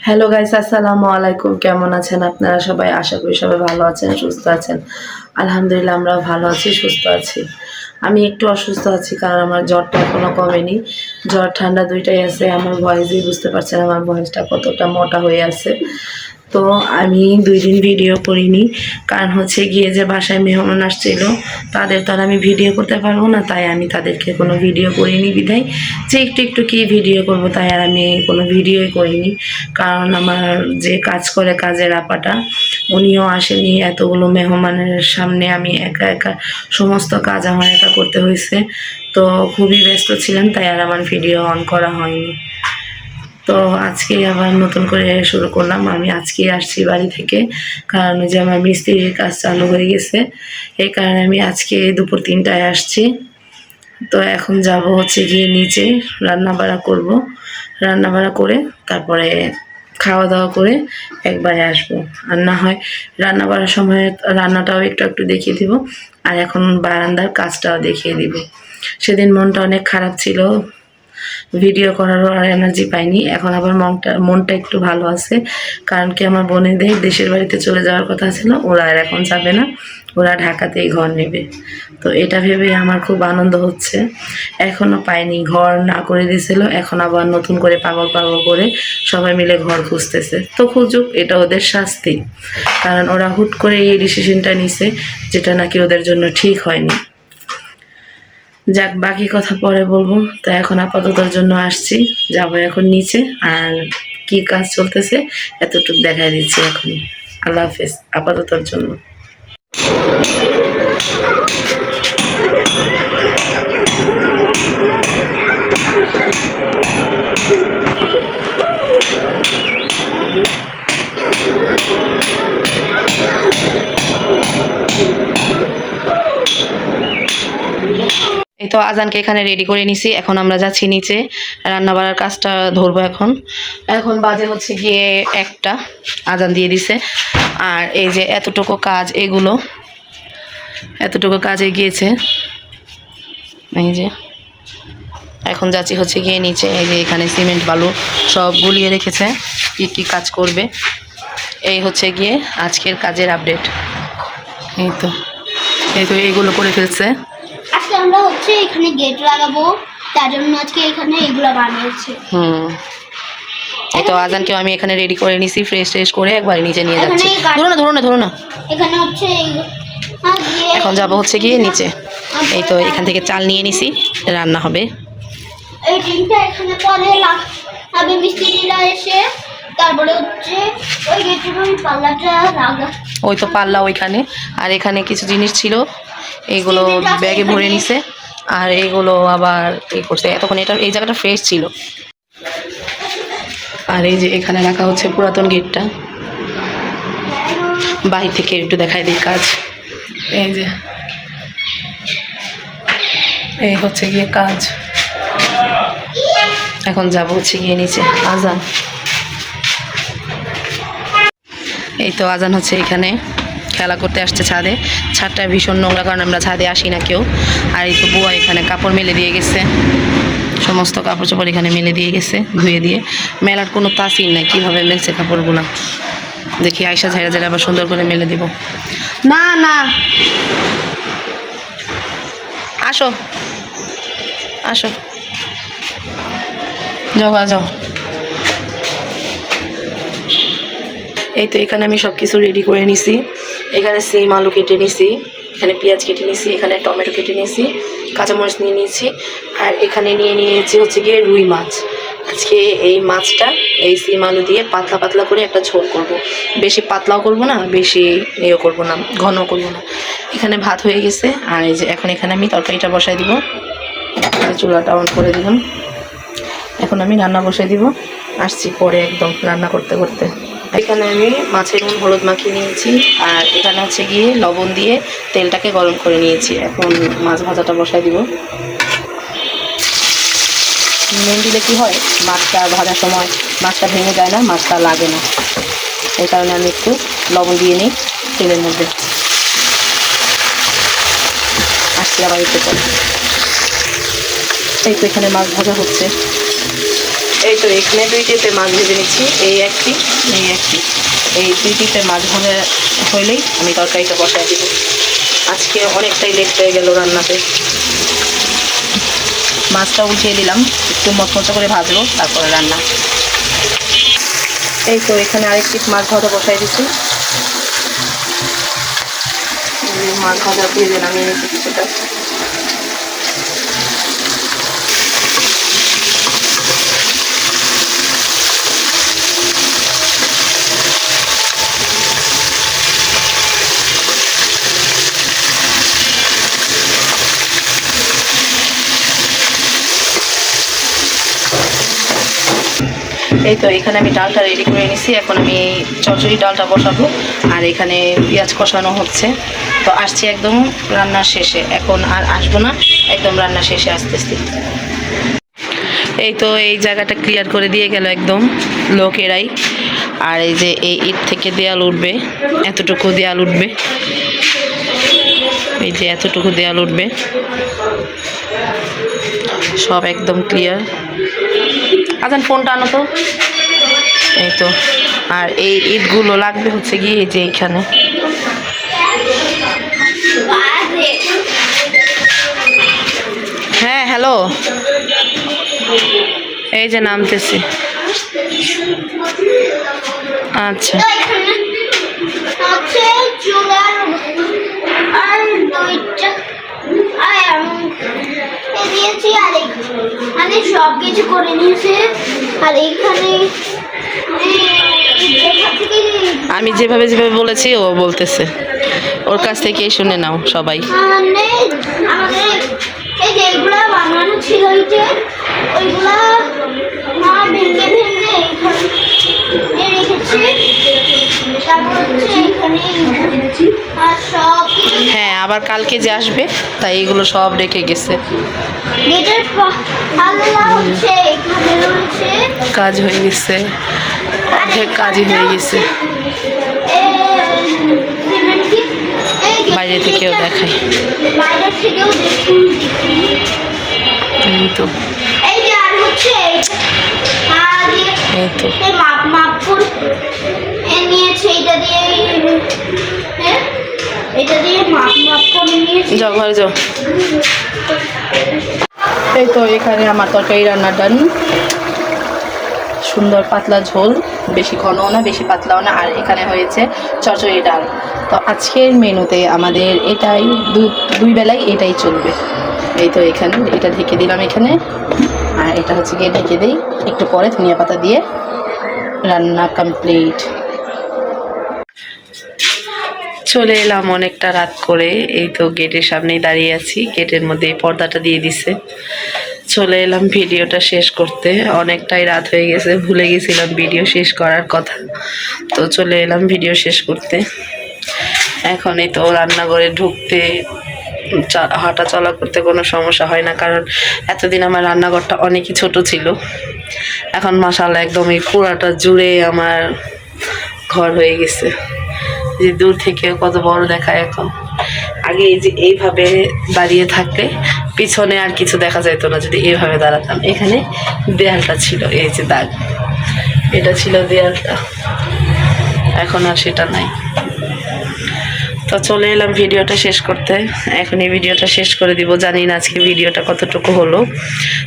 Hello guys, আসসালামু আলাইকুম। কেমন আছেন আপনারা সবাই? আশা করি সবাই ভালো আছেন, সুস্থ আছেন। আলহামদুলিল্লাহ আমরাও ভালো আছি, সুস্থ আছি। আমি একটু অসুস্থ আছি কারণ আমার জ্বরটা এখনো কমেনি। জ্বর ঠান্ডা দুইটাই আছে। আমার ভয়েসেই বুঝতে পারছেন আমার ভয়েসটা কতটা মোটা হয়ে আছে। তো আমি 2 দিন ভিডিও করিনি, কারণ হচ্ছে গিয়ে যে বাসায় মেহমান আসছিল তাদের তো আর আমি ভিডিও করতে পারবো না, তাই আমি তাদেরকে কোনো ভিডিও করিনি বিধায় যে একটু কী ভিডিও করব, তাই আর আমি কোনো ভিডিওই করিনি। কারণ আমার যে কাজ করে কাজের আপাটা, উনিও আসেনি। এতগুলো মেহমানের সামনে আমি একা একা সমস্ত কাজ আমার একা করতে হয়েছে। তো খুবই ব্যস্ত ছিলাম, তাই আর আমার ভিডিও অন করা হয়নি। তো আজকে আবার নতুন করে শুরু করলাম। আমি আজকেই আসছি বাড়ি থেকে, কারণ যে আমার মিস্ত্রির কাজ চালু হয়ে গেছে, এই কারণে আমি আজকে দুপুর 3টায় আসছি। তো এখন যাব হচ্ছে গিয়ে নিচে, রান্নাবাড়া করব। রান্নাবাড়া করে তারপরে খাওয়া দাওয়া করে একবারে আসবো। আর না হয় রান্না বাড়ার সময় রান্নাটাও একটু একটু দেখিয়ে দিব, আর এখন বারান্দার কাজটাও দেখিয়ে দিব। সেদিন মনটা অনেক খারাপ ছিল, ভিডিও করারও আর এনার্জি পাইনি। এখন আবার মনটা একটু ভালো আছে, কারণ কি আমার বোনেদের দেশের বাড়িতে চলে যাওয়ার কথা ছিল, ওরা আর এখন যাবে না, ওরা ঢাকাতেই ঘর নেবে। তো এটা ভেবেই আমার খুব আনন্দ হচ্ছে। এখনও পাইনি, ঘর না করে দিয়েছিল, এখন আবার নতুন করে পাগল পাগল করে সবাই মিলে ঘর খুঁজতেছে। তো খুঁজুক, এটা ওদের শাস্তি, কারণ ওরা হুট করে এই ডিসিশনটা নিছে, যেটা নাকি ওদের জন্য ঠিক হয়নি। যাক, বাকি কথা পরে বলবো। তো এখন আপাততর জন্য আসছি, যাবো এখন নিচে, আর কি কাজ চলতেছে এতটুকু দেখাই দিচ্ছি এখনই। আল্লাহ হাফেজ আপাততর জন্য। এই তো আজানকে এখানে রেডি করে নিছি, এখন আমরা যাচ্ছি নিচে, রান্না বাড়ার কাজটা ধরবো। এখন বাজে হচ্ছে গিয়ে 1টা, আজান দিয়ে দিছে। আর এই যে এতটুকু কাজ, এতটুকু কাজ এগিয়েছে। এই যে এখন যাচ্ছি হচ্ছে গিয়ে নিচে। এই যে এখানে সিমেন্ট বালু সব গুলিয়ে রেখেছে, কি কি কাজ করবে। এই হচ্ছে গিয়ে আজকের কাজের আপডেট। এই তো এইগুলো করে ফেলছে। আজকে আমরা হচ্ছে এখানে গেট লাগাবো, তার জন্য আজকে এখানে এগুলো বানিয়েছে। এই তো আজানকেও আমি এখানে রেডি করে নিছি, ফ্রেশ করে একবার নিচে নিয়ে যাচ্ছি। ধরো না। এখানে হচ্ছে এখন যাব হচ্ছে গিয়ে নিচে। এই তো এখান থেকে চাল নিয়ে নিছি, রান্না হবে। এই টিনটা এখানে পরে লাগাবে মিস্ত্রিরা এসে, তারপরে হচ্ছে ওই গেটের ওই পাল্লাটা লাগা। ওই তো পাল্লা ওইখানে, আর এখানে কিছু জিনিস ছিল, এইগুলো ব্যাগে ভরে নিছে, আর এইগুলো আবার এই করছে। এতক্ষণ এই জায়গাটা ফ্রেশ ছিল। আর এই যে এখানে রাখা হচ্ছে পুরাতন গেটটা। বাহির থেকে একটু দেখাই দিই কাজ। এই যে এই হচ্ছে গিয়ে কাজ। এখন যাব হচ্ছে গিয়ে নিচে। আজান, এই তো আজান হচ্ছে এখানে খেলা করতে আসছে ছাদে। ছাদটা ভীষণ নোংরা, কারণ আমরা ছাদে আসি না কেউ। আর এই তো বুয়া এখানে কাপড় মেলে দিয়ে গেছে, সমস্ত কাপড় চোপড় এখানে মেলে দিয়ে গেছে ধুয়ে দিয়ে। মেলার কোনো তাসির নাই, কীভাবে মেলছে কাপড়গুলো দেখি। আয়সা ঝেড়ে আবার সুন্দর করে মেলে দিব। না আসো যাও। এই তো এখানে আমি সব কিছু রেডি করে নিছি। এখানে সিম আলু কেটে নিছি, এখানে পেঁয়াজ কেটে নিছি, এখানে টমেটো কেটে নিয়েছি, কাঁচামরিচ নিয়ে নিয়েছি, আর এখানে নিয়ে নিয়েছি হচ্ছে গিয়ে রুই মাছ। আজকে এই মাছটা এই সিম আলু দিয়ে পাতলা করে একটা ঝোল করব। বেশি পাতলাও করব না, বেশি ইয়েও করব না, ঘনও করব না। এখানে ভাত হয়ে গেছে, আর এই যে এখন এখানে আমি তরকারিটা বসাই দিব। চুলাটা অন করে দিলাম, এখন আমি রান্না বসাই দিব। আসছি পরে একদম রান্না করতে। এখানে আমি মাছের নুন হলুদ মাখিয়ে নিয়েছি, আর এখানে হচ্ছে গিয়ে লবণ দিয়ে তেলটাকে গরম করে নিয়েছি। এখন মাছ ভাজাটা বসাই দিব। নুন দিলে কী হয়, মাছটা ভাজার সময় মাছটা ভেঙে যায় না, মাছটা লাগে না। এই কারণে আমি একটু লবণ দিয়ে নিই তেলের মধ্যে। আসছি আবার একটু পরে। এই তো এখানে মাছ ভাজা হচ্ছে। এই তো এখানে 2টিতে মাছ ভেজে নিচ্ছি, এই একটি। এই 2টিতে মাছ ভাজা হইলেই আমি তরকারিটা বসাই দিব। আজকে অনেকটাই লেট হয়ে গেল রান্নাতে। মাছটা উঠিয়ে দিলাম, একটু মচমচা করে ভাজবো, তারপরে রান্না। এই তো এখানে আরেকটি মাছ ভাজা বসাই দিচ্ছি। মাছ ভাজা ভেজে নামিয়ে নিচ্ছি কিছুটা। এই তো এখানে আমি ডালটা রেডি করে নিছি। এখন আমি চচ্চড়ি ডালটা বসাবো, আর এখানে পেঁয়াজ কষানো হচ্ছে। তো আসছি একদম রান্নার শেষে, এখন আর আসবো না, একদম রান্নার শেষে আসতেছি। এই তো এই জায়গাটা ক্লিয়ার করে দিয়ে গেল একদম লোকেরাই। আর এই যে এই ইট থেকে দেয়াল উঠবে, এতটুকু দেয়াল উঠবে, এই যে এতটুকু দেয়াল উঠবে, সব একদম ক্লিয়ার। আচ্ছা ফোনটা আনো তো। এই তো আর এই ইটগুলো লাগবে হচ্ছে গিয়ে এই যে এইখানে। হ্যাঁ হ্যালো, এই যে নামতেছি। আচ্ছা সব কিছু করে নিয়েছে। আর এইখানে আমি যেভাবে বলেছি ও বলতেছে, ওর কাছ থেকেই শুনে নাও সবাই। আমাদের এই যে এগুলা বানানো ছিল, ওইগুলা মা ভেঙে এখানে রেখেছে। তারপর হচ্ছে এখানে আর সব। হ্যাঁ আবার কালকে যে আসবে তাই এগুলো সব রেখে গেছে। গেটের পাল্লা হচ্ছে এখানে রয়েছে, কাজ হয়ে গেছে, অর্ধেক কাজই হয়ে গেছে। বাইরে থেকেও দেখাই, বাইরে থেকেও দেখুন। এই তো এই যে আর হচ্ছে এই তো মাপ করে নিয়েছে, এটা দিয়ে মাপ করে নিয়েছে। যাও ঘরে যাও। এই তো এখানে আমার তরকারি রান্না ডান। সুন্দর পাতলা ঝোল, বেশি ঘনও না বেশি পাতলাও না। আর এখানে হয়েছে চচ্চড়ি ডাল। তো আজকের মেনুতে আমাদের এটাই দুই বেলায় এটাই চলবে। এই তো এখানে এটা ঢেকে দিলাম এখানে, আর এটা হচ্ছে গিয়ে ঢেকে দিই, একটু পরে ধনিয়া পাতা দিয়ে রান্না কমপ্লিট। চলে এলাম অনেকটা রাত করে। এই তো গেটের সামনেই দাঁড়িয়ে আছি, গেটের মধ্যে পর্দাটা দিয়ে দিছে। চলে এলাম ভিডিওটা শেষ করতে, অনেকটাই রাত হয়ে গেছে, ভুলে গেছিলাম ভিডিও শেষ করার কথা। তো চলে এলাম ভিডিও শেষ করতে। এখন এই তো রান্নাঘরে ঢুকতে হাঁটা চলা করতে কোনো সমস্যা হয় না, কারণ এতদিন আমার রান্নাঘরটা অনেকই ছোট ছিল। এখন মাশাআল্লাহ একদম এই পুরাটা জুড়ে আমার ঘর হয়ে গেছে, যে দূর থেকে কত বড় দেখায় এখন। আগে এই যে এইভাবে দাঁড়িয়ে থাকলে পিছনে আর কিছু দেখা যেত না, যদি এইভাবে দাঁড়াতাম। এখানে দেয়ালটা ছিল, এই যে দাগ, এটা ছিল দেয়ালটা, এখন আর সেটা নাই। তো চলে এলাম ভিডিওটা শেষ করতে। এখন এই ভিডিওটা শেষ করে দিব। জানি না আজকে ভিডিওটা কতটুকু হলো।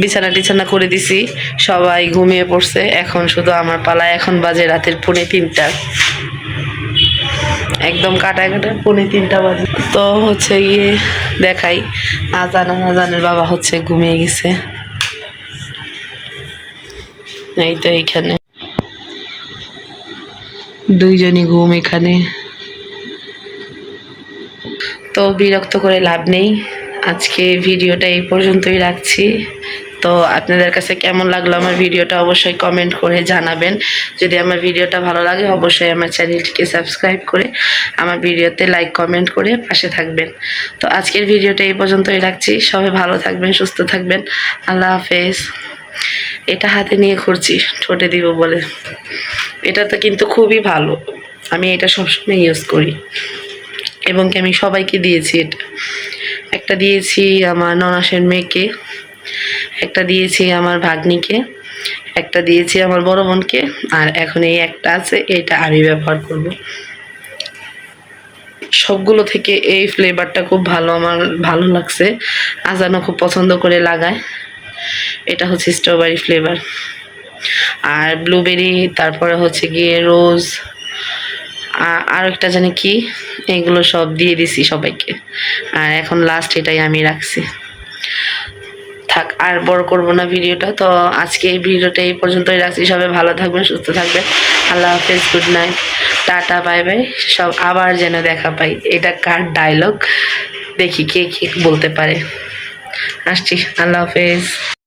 বিছানা টিছানা করে দিছি, সবাই ঘুমিয়ে পড়ছে, এখন শুধু আমার পালা। এখন বাজে রাতের 2:45, একদম কাটা 2:45 বাজে। তো হচ্ছে গিয়ে দেখাই, আজানের বাবা হচ্ছে ঘুমিয়ে গেছে। এই তো এইখানে দুইজনই ঘুম এখানে। তো বিরক্ত করে লাভ নেই, আজকে ভিডিওটা এই পর্যন্তই রাখছি। তো আপনাদের কাছে কেমন লাগলো আমার ভিডিওটা অবশ্যই কমেন্ট করে জানাবেন। যদি আমার ভিডিওটা ভালো লাগে অবশ্যই আমার চ্যানেলটিকে সাবস্ক্রাইব করে আমার ভিডিওতে লাইক কমেন্ট করে পাশে থাকবেন। তো আজকের ভিডিওটা এই পর্যন্তই রাখছি। সবাই ভালো থাকবেন, সুস্থ থাকবেন। আল্লাহ হাফেজ। এটা হাতে নিয়ে ঘুরছি ঠোঁটে দিব বলে, এটা তো কিন্তু খুবই ভালো, আমি এটা সবসময় ইউজ করি এবং কি আমি সবাইকে দিয়েছি। এটা একটা দিয়েছি আমার ননাসের মেয়েকে, একটা দিয়েছি আমার ভাগ্নিকে, একটা দিয়েছি আমার বড় বোনকে, আর এখন এই একটা আছে, এটা আমি ব্যবহার করব। সবগুলো থেকে এই ফ্লেভারটা খুব ভালো, আমার ভালো লাগছে। আজানও খুব পছন্দ করে লাগায়। এটা হচ্ছে স্ট্রবেরি ফ্লেভার, আর ব্লুবেরি, তারপরে হচ্ছে গিয়ে রোজ, আর একটা জানি কি, এগুলো সব দিয়ে দিছি সবাইকে। আর এখন লাস্ট এটাই আমি রাখছি। থাক, আর বড় করব না ভিডিওটা। তো আজকে এই ভিডিওটা এই পর্যন্তই রাখছি। সবাই ভালো থাকবেন, সুস্থ থাকবেন। আল্লাহ হাফেজ, good night, tata, bye bye. সব আবার যেন দেখা পাই, এটা কার ডায়লগ দেখি কে কে বলতে পারে। আসছি, আল্লাহ হাফেজ।